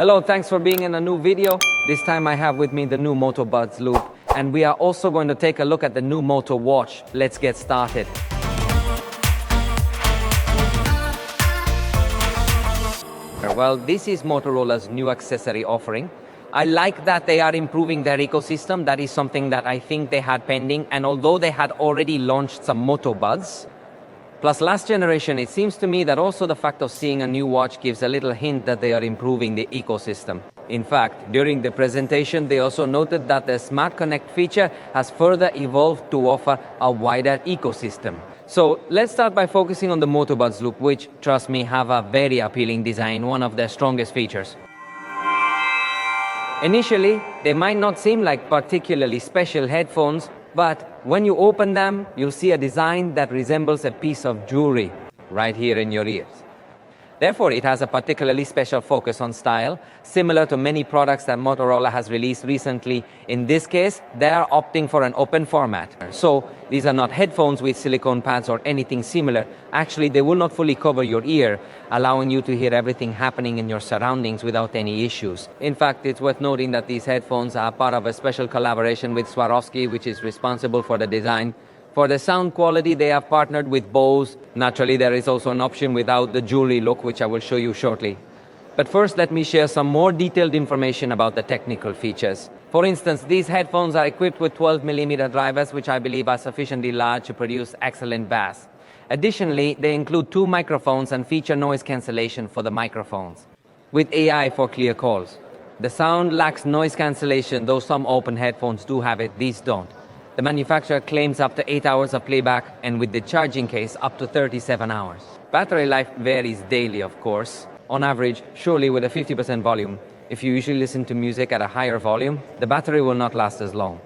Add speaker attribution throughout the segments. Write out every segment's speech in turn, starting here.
Speaker 1: Hello, thanks for being in a new video. This time I have with me the new Moto Buds Loop, and we are also going to take a look at the new Moto watch. Let's get started. Well, this is Motorola's new accessory offering. I like that they are improving their ecosystem. That is something that I think they had pending, and although they had already launched some Moto Buds, plus last generation, it seems to me that also the fact of seeing a new watch gives a little hint that they are improving the ecosystem. In fact, during the presentation, they also noted that the Smart Connect feature has further evolved to offer a wider ecosystem. So let's start by focusing on the Moto Buds Loop, which, trust me, have a very appealing design, one of their strongest features. Initially, they might not seem like particularly special headphones, but when you open them, you'll see a design that resembles a piece of jewelry right here in your ears. Therefore, it has a particularly special focus on style, similar to many products that Motorola has released recently. In this case, they are opting for an open format. So these are not headphones with silicone pads or anything similar. Actually, they will not fully cover your ear, allowing you to hear everything happening in your surroundings without any issues. In fact, it's worth noting that these headphones are part of a special collaboration with Swarovski, which is responsible for the design. For the sound quality, they have partnered with Bose. Naturally, there is also an option without the jewelry look, which I will show you shortly. But first, let me share some more detailed information about the technical features. For instance, these headphones are equipped with 12mm drivers, which I believe are sufficiently large to produce excellent bass. Additionally, they include 2 microphones and feature noise cancellation for the microphones, with AI for clear calls. The sound lacks noise cancellation, though some open headphones do have it, these don't. The manufacturer claims up to 8 hours of playback, and with the charging case, up to 37 hours. Battery life varies daily, of course. On average, surely with a 50% volume. If you usually listen to music at a higher volume, the battery will not last as long.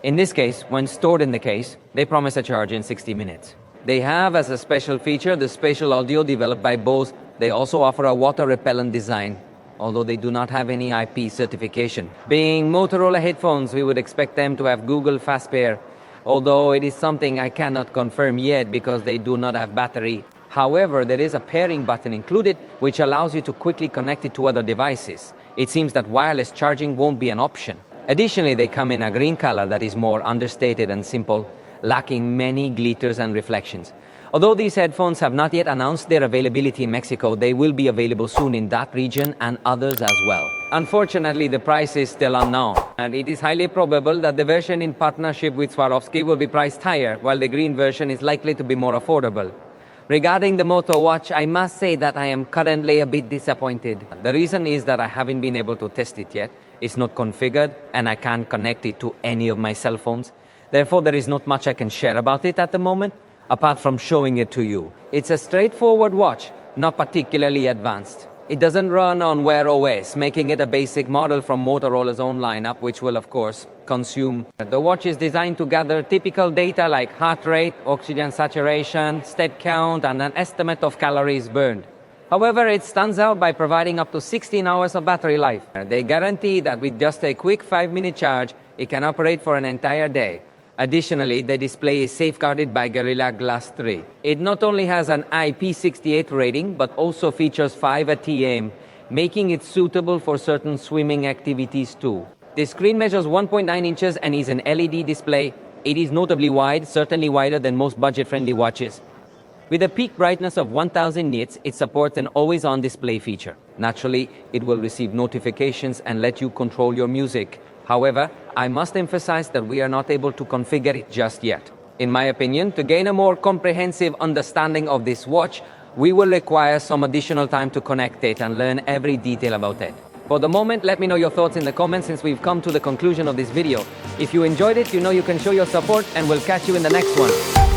Speaker 1: In this case, when stored in the case, they promise a charge in 60 minutes. They have as a special feature the spatial audio developed by Bose. They also offer a water-repellent design, although they do not have any IP certification. Being Motorola headphones, we would expect them to have Google Fast Pair, although it is something I cannot confirm yet because they do not have battery. However, there is a pairing button included, which allows you to quickly connect it to other devices. It seems that wireless charging won't be an option. Additionally, they come in a green color that is more understated and simple, lacking many glitters and reflections. Although these headphones have not yet announced their availability in Mexico, they will be available soon in that region and others as well. Unfortunately, the price is still unknown, and it is highly probable that the version in partnership with Swarovski will be priced higher, while the green version is likely to be more affordable. Regarding the Moto watch, I must say that I am currently a bit disappointed. The reason is that I haven't been able to test it yet. It's not configured, and I can't connect it to any of my cell phones. Therefore, there is not much I can share about it at the moment, apart from showing it to you. It's a straightforward watch, not particularly advanced. It doesn't run on Wear OS, making it a basic model from Motorola's own lineup, which will, of course, consume. The watch is designed to gather typical data like heart rate, oxygen saturation, step count, and an estimate of calories burned. However, it stands out by providing up to 16 hours of battery life. They guarantee that with just a quick 5-minute charge, it can operate for an entire day. Additionally, the display is safeguarded by Gorilla Glass 3. It not only has an IP68 rating, but also features 5 ATM, making it suitable for certain swimming activities too. The screen measures 1.9 inches and is an LED display. It is notably wide, certainly wider than most budget-friendly watches. With a peak brightness of 1000 nits, it supports an always-on display feature. Naturally, it will receive notifications and let you control your music. However, I must emphasize that we are not able to configure it just yet. In my opinion, to gain a more comprehensive understanding of this watch, we will require some additional time to connect it and learn every detail about it. For the moment, let me know your thoughts in the comments since we've come to the conclusion of this video. If you enjoyed it, you know you can show your support, and we'll catch you in the next one.